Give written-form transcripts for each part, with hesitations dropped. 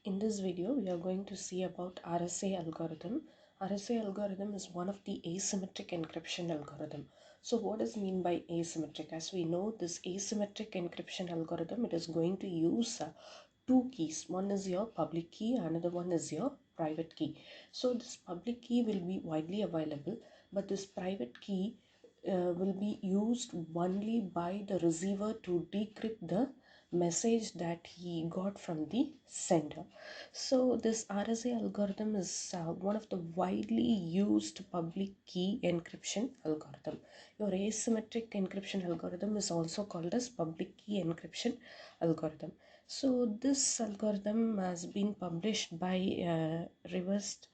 In this video, we are going to see about RSA algorithm. RSA algorithm is one of the asymmetric encryption algorithm. So what is mean by asymmetric? As we know, this asymmetric encryption algorithm, it is going to use two keys. One is your public key, another one is your private key. So this public key will be widely available, but this private key will be used only by the receiver to decrypt the message that he got from the sender. So this RSA algorithm is one of the widely used public key encryption algorithm. Your asymmetric encryption algorithm is also called as public key encryption algorithm. So this algorithm has been published by Rivest,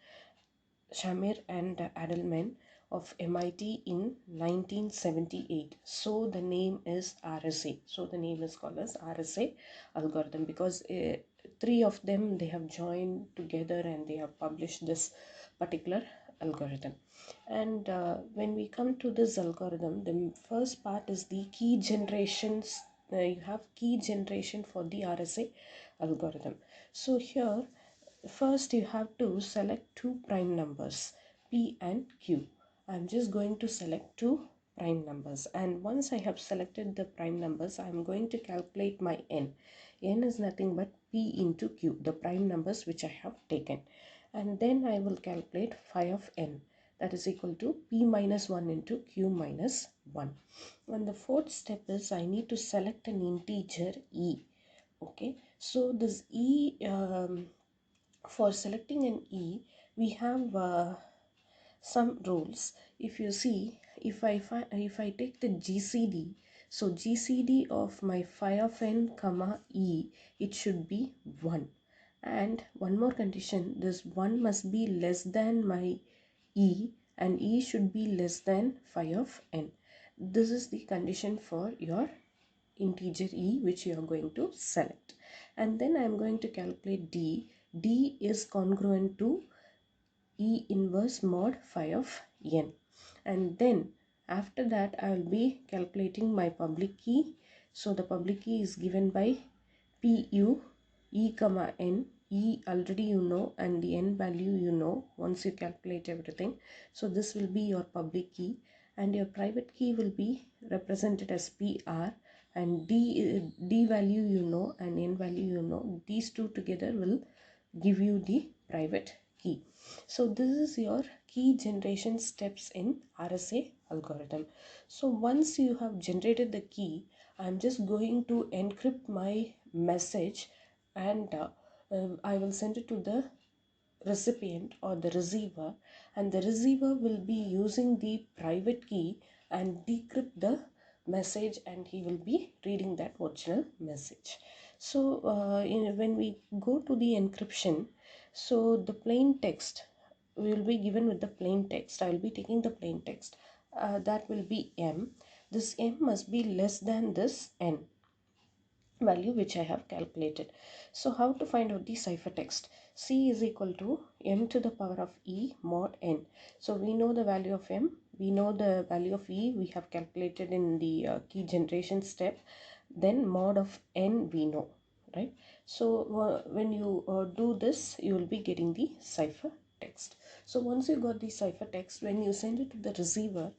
Shamir and Adelman of MIT in 1978. So the name is RSA. So the name is called as RSA algorithm because three of them, they have joined together and they have published this particular algorithm. And when we come to this algorithm, the first part is the key generations. You have key generation for the RSA algorithm. So here, first you have to select two prime numbers, P and Q. I'm just going to select two prime numbers, and once I have selected the prime numbers, I'm going to calculate my n. N is nothing but P into Q, the prime numbers which I have taken. And then I will calculate phi of n, that is equal to P minus 1 into Q minus 1. And the fourth step is I need to select an integer e. Okay, so this e, for selecting an E, we have some rules. If you see, if I take the GCD, so GCD of my phi of n comma E, it should be 1. And one more condition, this 1 must be less than my E, and E should be less than phi of n. This is the condition for your integer E which you are going to select. And then I am going to calculate D. D is congruent to E inverse mod phi of n. And then after that I will be calculating my public key. So the public key is given by PU E comma n. E already you know, and the n value you know once you calculate everything. So this will be your public key, and your private key will be represented as PR, and D value you know and n value you know. These two together will give you the private key. So this is your key generation steps in RSA algorithm. So once you have generated the key, I'm just going to encrypt my message, and I will send it to the recipient or the receiver, and the receiver will be using the private key and decrypt the message, and he will be reading that original message. So when we go to the encryption, so the plain text will be given with the plain text. I will be taking the plain text, that will be M. This M must be less than this N value which I have calculated. So how to find out the ciphertext? C is equal to m to the power of E mod n. So we know the value of m, we know the value of E, we have calculated in the key generation step. Then mod of n we know, right? So when you do this, you will be getting the ciphertext. So once you got the ciphertext, when you send it to the receiver,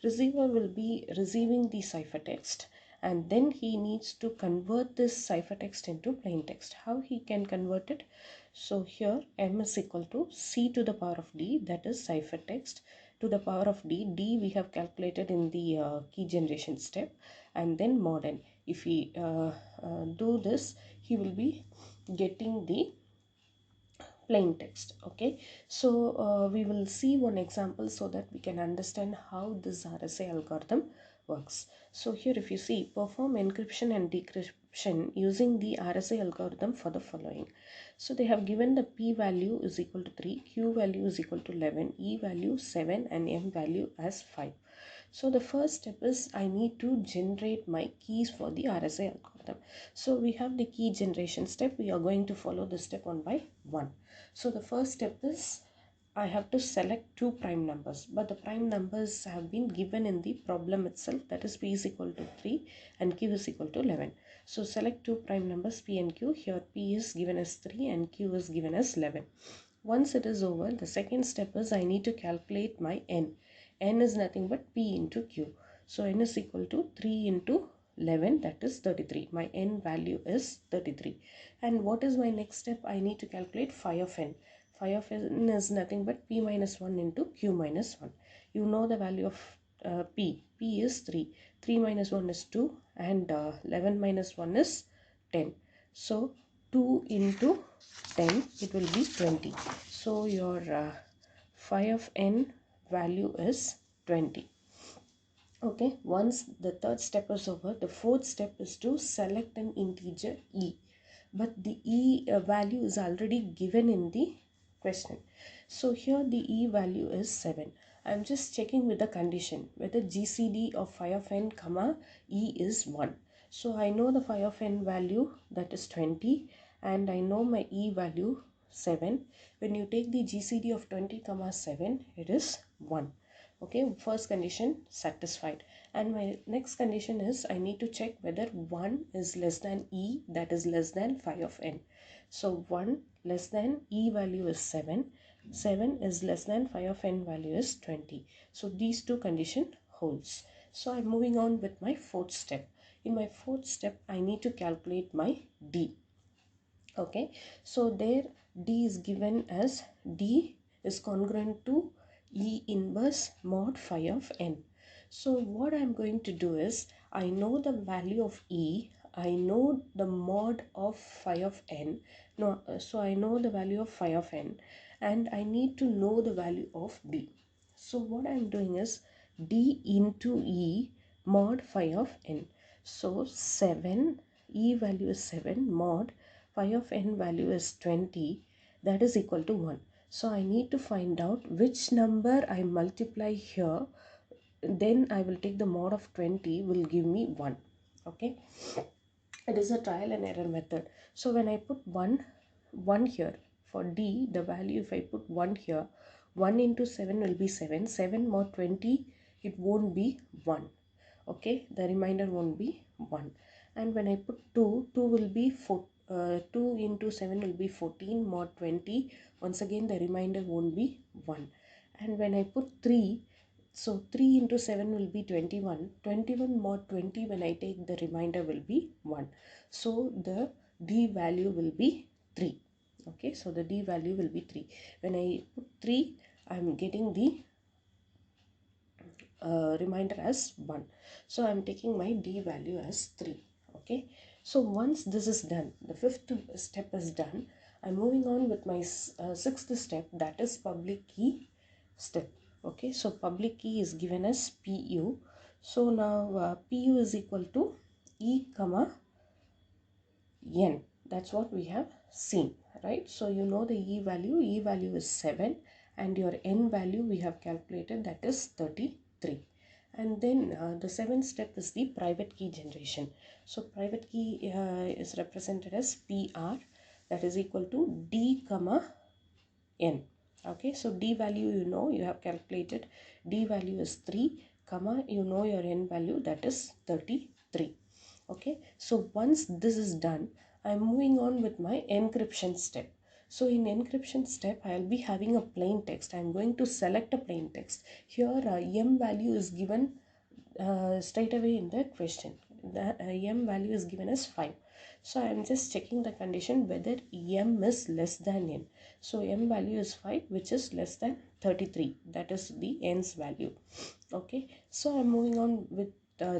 receiver will be receiving the ciphertext, and then he needs to convert this ciphertext into plain text. How he can convert it? So here m is equal to C to the power of D, that is ciphertext, to the power of D. D we have calculated in the key generation step, and then mod n. If we do this, he will be getting the plain text. Okay, so we will see one example so that we can understand how this RSA algorithm works. So here if you see, perform encryption and decryption using the RSA algorithm for the following. So they have given the P value is equal to 3, Q value is equal to 11, E value 7, and M value as 5. So the first step is I need to generate my keys for the RSA algorithm. So we have the key generation step. We are going to follow this step one by one. So the first step is I have to select two prime numbers, but the prime numbers have been given in the problem itself, that is P is equal to 3 and Q is equal to 11. So select two prime numbers P and Q. Here P is given as 3 and Q is given as 11. Once it is over, the second step is I need to calculate my N. N is nothing but P into Q. So N is equal to 3 into 11, that is 33. My N value is 33. And what is my next step? I need to calculate phi of N. Phi of N is nothing but P minus 1 into Q minus 1. You know the value of P. P is 3. 3 minus 1 is 2 and 11 minus 1 is 10. So 2 into 10, it will be 20. So your phi of N value is 20. Okay, once the third step is over, the fourth step is to select an integer E. But the E value is already given in the question. So here the E value is 7. I am just checking with the condition whether GCD of phi of n comma E is 1. So I know the phi of n value, that is 20, and I know my E value 7. When you take the GCD of 20 comma 7, it is 1. Okay, first condition satisfied, and my next condition is I need to check whether 1 is less than E, that is less than phi of n. So 1 less than E value is 7, 7 is less than phi of n value is 20. So these two condition holds. So I'm moving on with my fourth step. In my fourth step, I need to calculate my D. Okay, so there D is given as D is congruent to E inverse mod phi of n. So what I'm going to do is, I know the value of E, I know the mod of phi of n, no, so I know the value of phi of n, and I need to know the value of D. So what I'm doing is D into E mod phi of n. So 7, E value is 7, mod phi of n value is 20, that is equal to 1. So I need to find out which number I multiply here, then I will take the mod of 20 will give me 1. Okay, it is a trial and error method. So when I put 1 here for D, the value, if I put 1 here, 1 into 7 will be 7, 7 mod 20, it won't be 1. Okay, the remainder won't be 1. And when I put 2, 2 will be 4, 2 into 7 will be 14 mod 20, once again the remainder won't be 1. And when I put 3, so 3 into 7 will be 21, 21 mod 20, when I take the remainder will be 1. So the D value will be 3. Okay, so the D value will be 3. When I put 3, I am getting the reminder as 1. So I'm taking my D value as 3. Okay, so once this is done, the fifth step is done, I'm moving on with my sixth step, that is public key step. Okay, so public key is given as PU. So now PU is equal to E comma N. That's what we have seen, right? So you know the E value is 7, and your N value we have calculated, that is 33. And then the seventh step is the private key generation. So private key is represented as PR, that is equal to D comma N. Okay, so D value you know, you have calculated, D value is 3 comma, you know your N value, that is 33. Okay, so once this is done, I'm moving on with my encryption step. So in encryption step, I'll be having a plain text. I'm going to select a plain text. Here M value is given straight away in the question. The M value is given as 5. So I am just checking the condition whether M is less than N. So M value is 5, which is less than 33. That is the N's value. Okay, so I'm moving on with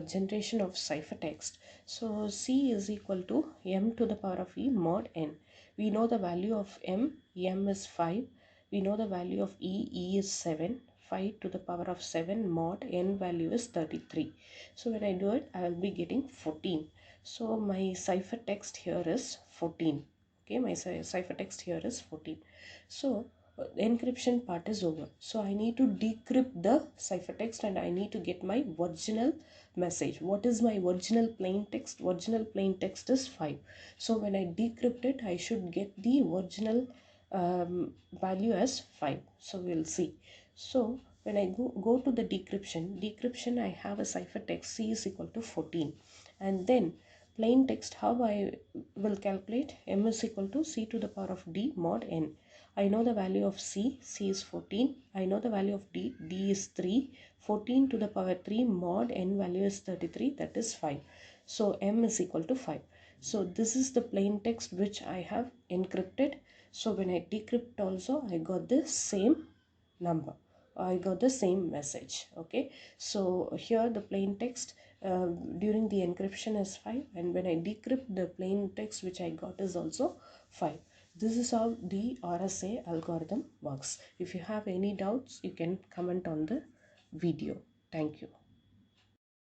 generation of ciphertext. So C is equal to M to the power of E mod N. We know the value of M is 5. We know the value of E is 7. 5 to the power of 7 mod N value is 33. So when I do it, I will be getting 14. So my ciphertext here is 14. Okay, my ciphertext here is 14. So encryption part is over. So I need to decrypt the ciphertext and I need to get my original message. What is my original plain text? Original plain text is 5. So when I decrypt it, I should get the original value as 5. So we'll see. So when I go to the decryption, I have a ciphertext C is equal to 14, and then Plain text, how I will calculate? M is equal to C to the power of D mod N. I know the value of C is 14. I know the value of D is 3. 14 to the power 3 mod N value is 33, that is 5. So M is equal to 5. So this is the plain text which I have encrypted. So when I decrypt also, I got the same number. I got the same message. Okay, so here the plain text during the encryption is 5, and when I decrypt, the plain text which I got is also 5. This is how the RSA algorithm works. If you have any doubts, you can comment on the video. Thank you.